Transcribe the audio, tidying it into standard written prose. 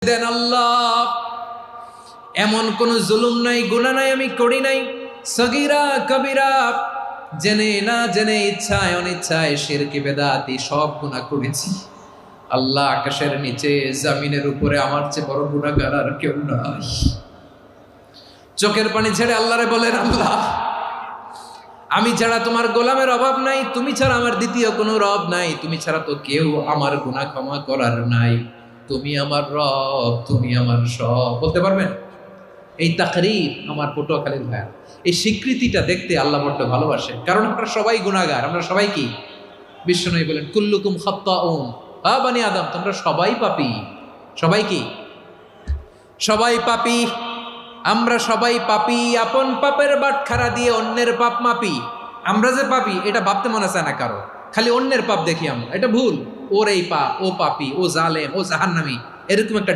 দেন আল্লাহ। এমন কোন জুলুম নাই, গুনাহ নাই আমি করি নাই, সগীরা কবিরা, জেনে না জেনে, ইচ্ছায় অনিচ্ছায়, শিরকি বেদাতি সব গুনাহ করেছি। আল্লাহ, আকাশের নিচে জমিনের উপরে আমার চেয়ে বড় গুনাহগার আর কেউ নাই। চোখের পানি ছেড়ে আল্লাহরে বলেন, আল্লাহ আমি ছাড়া তোমার গোলামের অভাব নাই, তুমি ছাড়া আমার দ্বিতীয় কোনো রব নাই, তুমি ছাড়া তো কেউ আমার গুনাহ ক্ষমা করার নাই, তুমি আমার রব, তুমি আমার সব। বলতে পারবেন? এই তাকরীর আমার পটুয়াখালীর ভাইয়া, এই স্বীকৃতিটা দেখতে আল্লাহ বড্ড ভালোবাসে, কারণ আমরা সবাই গুনাহগার। আমরা সবাই কি? বিশ্বনবী বলেন, কুল্লুকুম খাত্তাউন, বানি আদম, তোমরা সবাই পাপী। সবাই কি? সবাই পাপী। আমরা সবাই পাপী। আপন পাপের বাটখারা দিয়ে অন্যের পাপ মাপি। আমরা যে পাপী এটা ভাবতে মনে চায় না কারো, খালি অন্যের পাপ দেখি আমরা, এটা ভুল। ওর এই পাপ, ও পাপী, ও জালেম, ও জাহান্নামী, এরকম একটা